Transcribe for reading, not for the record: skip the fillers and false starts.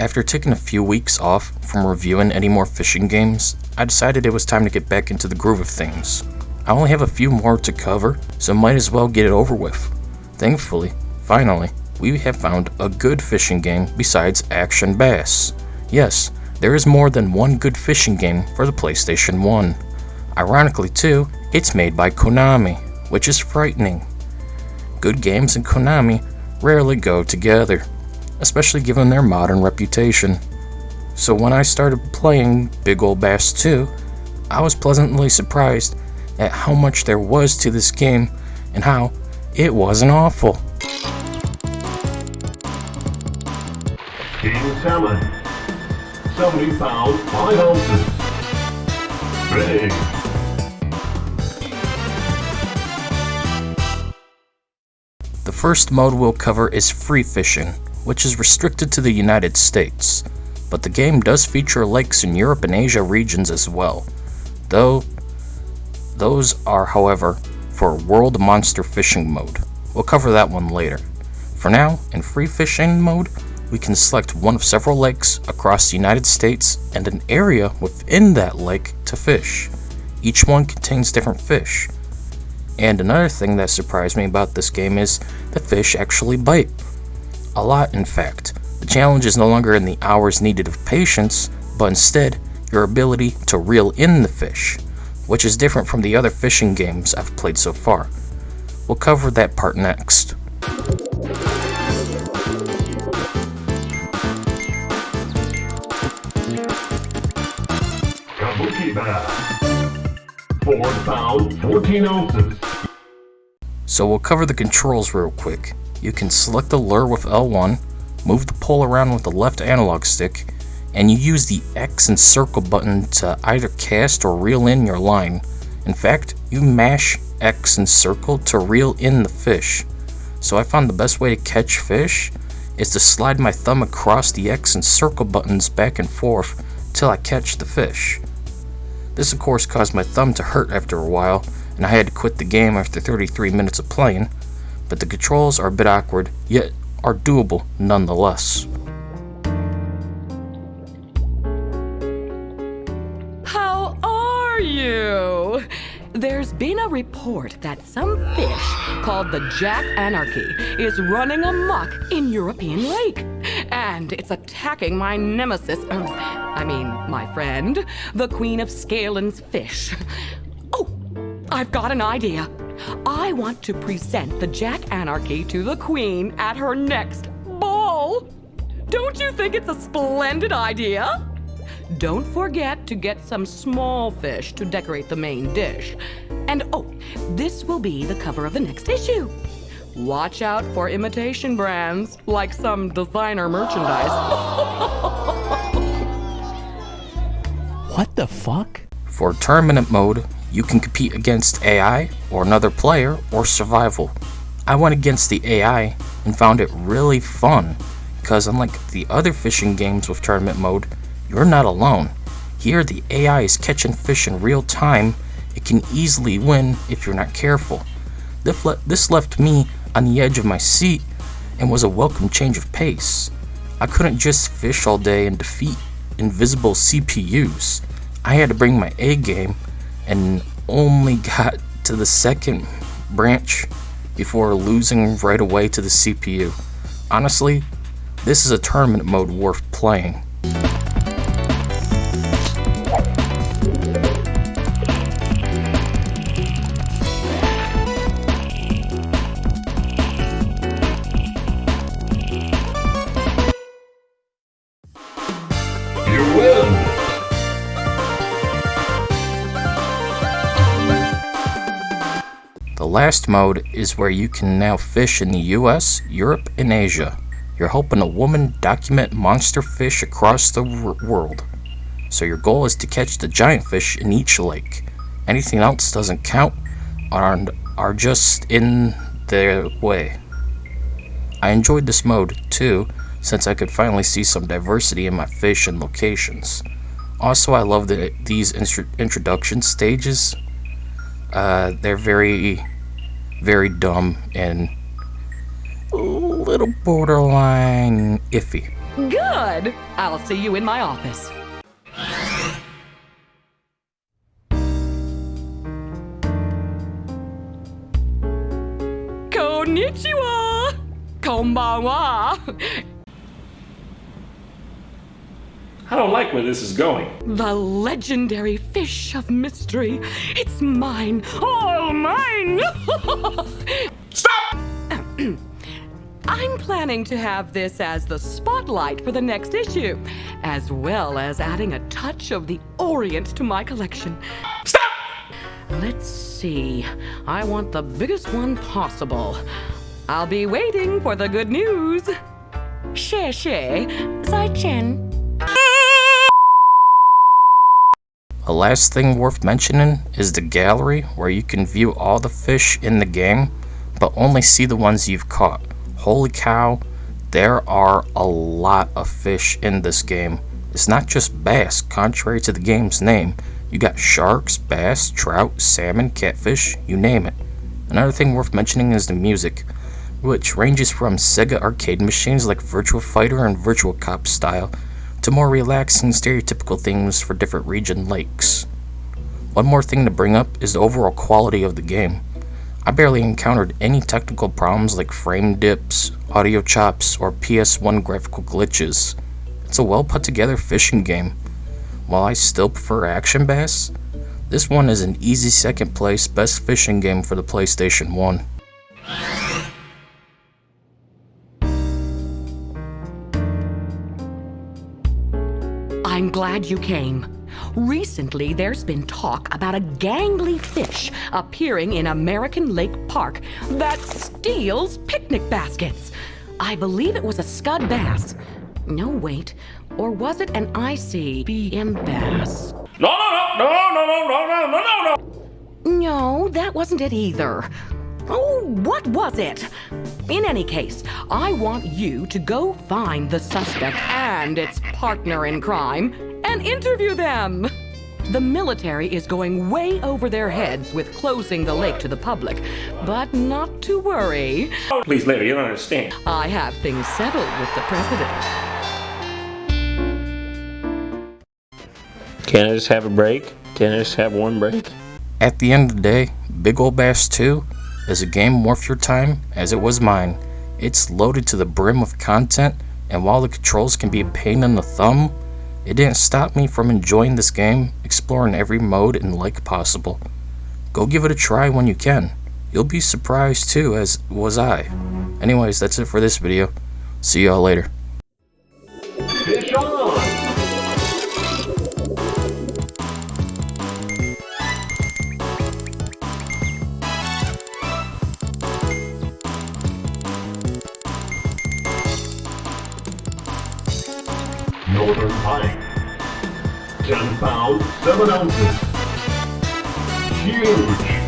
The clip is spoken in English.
After taking a few weeks off from reviewing any more fishing games, I decided it was time to get back into the groove of things. I only have a few more to cover, so might as well get it over with. Thankfully, finally, we have found a good fishing game besides Action Bass. Yes, there is more than one good fishing game for the PlayStation 1. Ironically too, it's made by Konami, which is frightening. Good games and Konami rarely go together, especially given their modern reputation. So when I started playing Big Ol' Bass 2, I was pleasantly surprised at how much there was to this game and how it wasn't awful. King salmon, 70 pounds, 5 ounces. Big. The first mode we'll cover is free fishing, which is restricted to the United States, but the game does feature lakes in Europe and Asia regions as well, though those are, however, for World Monster Fishing mode. We'll cover that one later. For now, in free fishing mode, we can select one of several lakes across the United States and an area within that lake to fish. Each one contains different fish. And another thing that surprised me about this game is the fish actually bite. A lot, in fact. The challenge is no longer in the hours needed of patience, but instead your ability to reel in the fish, which is different from the other fishing games I've played so far. We'll cover that part next. Kabuki bass, 4 pounds, 14 ounces. So we'll cover the controls real quick. You can select the lure with L1, move the pole around with the left analog stick, and you use the X and circle button to either cast or reel in your line. In fact, you mash X and circle to reel in the fish. So I found the best way to catch fish is to slide my thumb across the X and circle buttons back and forth till I catch the fish. This of course caused my thumb to hurt after a while, and I had to quit the game after 33 minutes of playing, but the controls are a bit awkward, yet are doable nonetheless. How are you? There's been a report that some fish called the Jack Anarchy is running amok in European Lake. And it's attacking my nemesis, my friend, the Queen of Scalen's fish. Oh, I've got an idea. I want to present the Jack Anarchy to the Queen at her next ball. Don't you think it's a splendid idea? Don't forget to get some small fish to decorate the main dish. And this will be the cover of the next issue. Watch out for imitation brands, like some designer merchandise. What the fuck? For tournament mode, you can compete against AI or another player or survival. I went against the AI and found it really fun, because unlike the other fishing games with tournament mode, you're not alone. Here the AI is catching fish in real time. It can easily win if you're not careful. This left me on the edge of my seat and was a welcome change of pace. I couldn't just fish all day and defeat invisible CPUs. I had to bring my A game and only got to the second branch before losing right away to the CPU. Honestly, this is a tournament mode worth playing. You win! The last mode is where you can now fish in the US, Europe, and Asia. You're helping a woman document monster fish across the world. So your goal is to catch the giant fish in each lake. Anything else doesn't count and are just in their way. I enjoyed this mode too, since I could finally see some diversity in my fish and locations. Also, I love these introduction stages. They're very, very dumb and a little borderline iffy. Good. I'll see you in my office. Konnichiwa! Konbanwa! I don't like where this is going. The legendary fish of mystery. It's mine, all mine! Stop! I'm planning to have this as the spotlight for the next issue, as well as adding a touch of the Orient to my collection. Stop! Let's see. I want the biggest one possible. I'll be waiting for the good news. 谢谢，再见。 A last thing worth mentioning is the gallery, where you can view all the fish in the game, but only see the ones you've caught. Holy cow, there are a lot of fish in this game. It's not just bass, contrary to the game's name. You got sharks, bass, trout, salmon, catfish, you name it. Another thing worth mentioning is the music, which ranges from Sega arcade machines like Virtua Fighter and Virtua Cop style, to more relaxing stereotypical themes for different region lakes. One more thing to bring up is the overall quality of the game. I barely encountered any technical problems like frame dips, audio chops, or PS1 graphical glitches. It's a well put together fishing game. While I still prefer Action Bass, this one is an easy second place best fishing game for the PlayStation 1. I'm glad you came. Recently, there's been talk about a gangly fish appearing in American Lake Park that steals picnic baskets. I believe it was a scud bass. No, wait. Or was it an ICBM bass? No! No, that wasn't it either. Oh, what was it? In any case, I want you to go find the suspect and its partner in crime and interview them. The military is going way over their heads with closing the lake to the public, but not to worry. Please, lady, you don't understand. I have things settled with the president. Can't I just have a break? Can't I just have one break? At the end of the day, Big Ol' Bass 2 is a game worth your time as it was mine. It's loaded to the brim with content, and while the controls can be a pain in the thumb, it didn't stop me from enjoying this game, exploring every mode and like possible. Go give it a try when you can. You'll be surprised too, as was I. Anyways, that's it for this video. See y'all later. Fish on! Northern Pike. 10 pounds, 7 ounces. Huge.